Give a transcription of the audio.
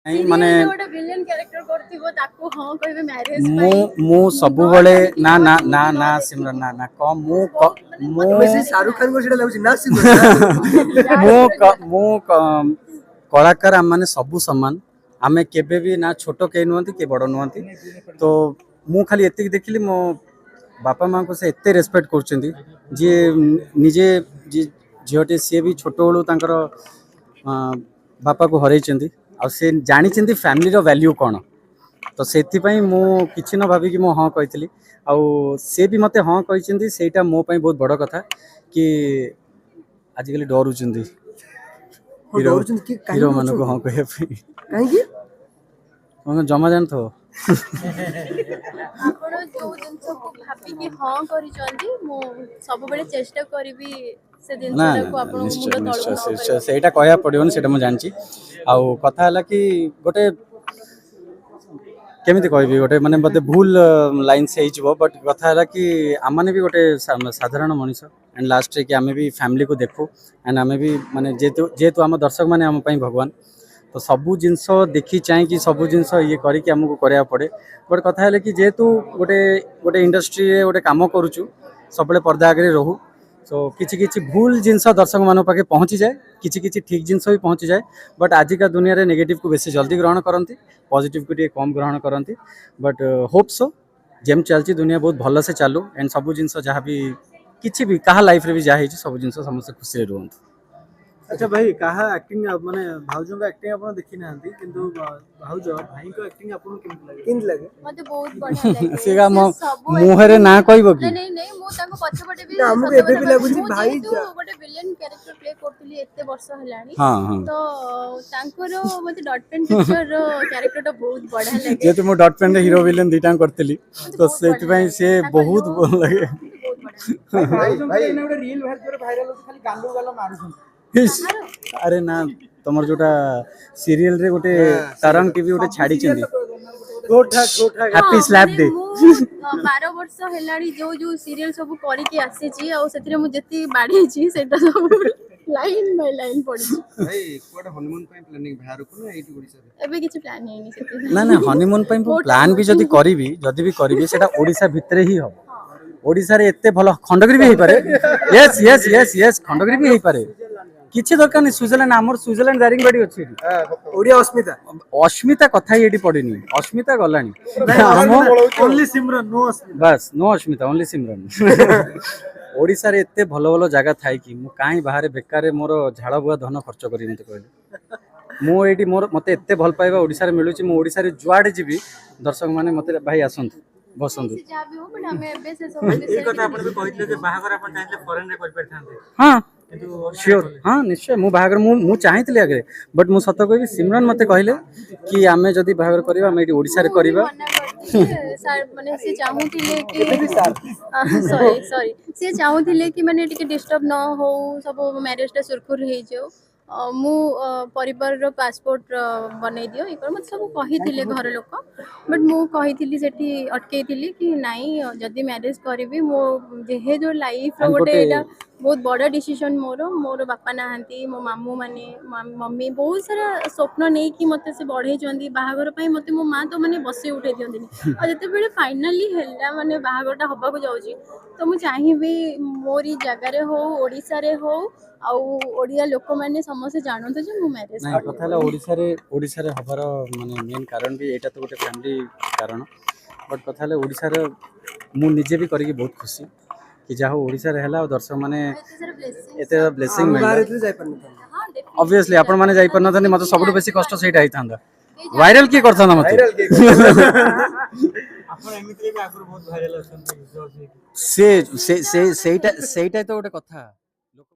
नहीं माने ଗୋଟେ villain character करथिबो ताको हां कहबे मैरिज मु मु सब बळे ना ना ना ना सिमरन ना ना क मु मु वैसे शाहरुख खान को सेटा लाଗୁଛି ना सिमरन मु कलाकार आम माने सबु समान आमे केबे भी ना छोट के नुहंती के बड़ नुहंती तो मु खाली एतिक देखिली मो बापा माँ को से एते रेस्पेक्ट करछंती जे निजे जे झियोटे से भी छोट बळू तांकर बापा को हरैछंती आ से जानिछंती फैमिली रो वैल्यू कोन तो से मु किछि न भाबी कि मो हाँ कही आ से भी मते हाँ कही सेटा मो पई बहुत बड़ कथा कि आजिकल डरुचंती हीरो हीरो मान को हाँ कहे कहीं जमा जान थो आपण जो जिंस को भाबी कि हां करि जंदी मो सब बेले चेष्टा करबी से दिन ना को आपण निश्चय मुंड निश्चय तळको सेटा कहया पड़िबन सेटा मु जानची आ कथा हला कि गोटे केमिति कहबी गोटे माने बदे भूल लाइन से हिजबो बट कथा हला कि आमाने भी गोटे साधारण मनीष एंड लास्ट रे कि आमे भी फैमिली को देखू एंड आमे भी माने जेतु आम दर्शक माने आम पई भगवान तो सबू जिनस देखी चाहे कि सबू जिनस ये करके आमको कराया पड़े बट कथा है कि जेहेतु गोटे गोटे इंडस्ट्री गोटे काम करुचु सब पर्दा आगे रहू सो किछि किछि भूल जिनस दर्शक मान पाखे पहुँची जाए किछि किछि ठीक जिनस भी पहुँची जाए बट आजिका दुनिया रे नेगेटिव को बेसी जल्दी ग्रहण करती पॉजिटिव को कम ग्रहण करती बट होप सो जेम चलती दुनिया बहुत भल से चालू एंड सबू जिनस जहाँ भी किछि भी कहा लाइफ रे भी जहाँ सब जिनस समस्त खुशी रुहतु अच्छा भाई कहा एक्टिंग माने भाउजो का एक्टिंग आपण देखि नांती किंतु भाउजो भाई को एक्टिंग आपण केमति लागे मते बहुत बढ़िया लागे सेगा मुहरे ना कहबो कि नहीं नहीं मो ताको पछे पटे भी हमको एबे भी लागुची भाई गोटे विलेन कैरेक्टर प्ले करथली एते वर्ष हलानी हां हां तो तांकर मते डॉट पेन पिक्चर रो कैरेक्टर तो बहुत बढ़िया लागे जे तुम डॉट पेन रे हीरो विलेन दिटा करथली तो सेति पई से बहुत भल लागे भाई एने गोटे रील वायरल होती खाली गांडू गालो मारुछन अरे ना तमर जोटा सीरियल रे गोटे तरंग टीवी गोटे छाड़ी चंदी गोठा गोठा हैप्पी स्लैप डे 12 वर्ष हेलाड़ी जो जो सीरियल सब करी के आसी छी आ सेतिरे मु जति बाडी छी सेटा सब लाइन बाय लाइन पड़ी भाई कोड हनीमून पे प्लानिंग बाहर को ना एटी ओडिसा रे एबे किछ प्लान नहीं सेति ना ना हनीमून पे प्लान भी जदी भी सेटा ओडिसा भितरे ही हो ओडिसा रे एते भलो खंडगिरी भी हे पारे yes yes yes yes Khandagiri भी हे पारे किछि दरकार नहीं स्विट्जरलैंड आमर स्विट्जरलैंड दारिंगबाड़ी अछि ओडिया अस्मिता अस्मिता कथा एडी पड़िनी अस्मिता गलानी ओनली सिमरन नो अस्मिता बस नो अस्मिता ओनली सिमरन ओडिसा रे एते भलो भलो जगह थाई कि मु काई बाहर बेकार मोर झाड़ बुआ धन खर्च करी मते कहले मु एडी मोर मते एते भल पाइबा ओडिसा रे मिलुची मु ओडिसा रे जुआडे जीबी दर्शक माने मते भाई आसंतु बसंतु जा भी हो बट हमें एबे से सब ए कथा आपण भी कहितले जे बाहागर आपण चाहिले फॉरेन रे कर परथांते हां श्योर हाँ निश्चय मु बाहागर मु चाहती आगे बट मु सत कहि सिमरन मते कहले कि आमे जदी बाहागर करबा आमे एटी ओडिसा रे करबा सर माने से चाहूतिले कि सॉरी सॉरी से चाहूतिले कि माने टिके डिस्टर्ब न हो सब मैरिज टा सुरखुर हे जाओ मु परिवार रो पासपोर्ट बनै दियो एकर मत सब कहिथिले घर लोक बट मु कहिथिली सेठी अटकेइथिली कि नाही जदी मैरिज करबी मो जेहे जो लाइफ रो गोटे एटा बहुत बड़ा डिसीजन मोर बापा नहांती मो मामू माने मम्मी बहुत सारा स्वप्न नहीं कि मते से बढ़े जंदी बाहागर पई मते मो मां तो माने बसे उठे दियंदिनी आ जते बेले फाइनली हेला माने बाहागरटा हबा को जाउची तो मु चाहिबी मोरी जगह रे हो ओडिसा रे हो आ ओडिया लोक माने समस्त जानत जे मु मैरिज नहीं कथा है ओडिसा रे हबार माने मेन कारण भी एटा तो गोटे फैमिली कारण बट कथा है ओडिसा रे मु निजे भी करी बहुत खुशी कि जा हो ओडिसा रे हला और दर्शक माने एते ब्लेसिंग मिल ऑब्वियसली आपण माने जाई परना थनी मते सबटु बेसी कष्ट सेटा आइ थांदा वायरल की करथांदा मते आपण एमित्री भी आगुर बहुत वायरल अछन से सेटा तो गोटे कथा।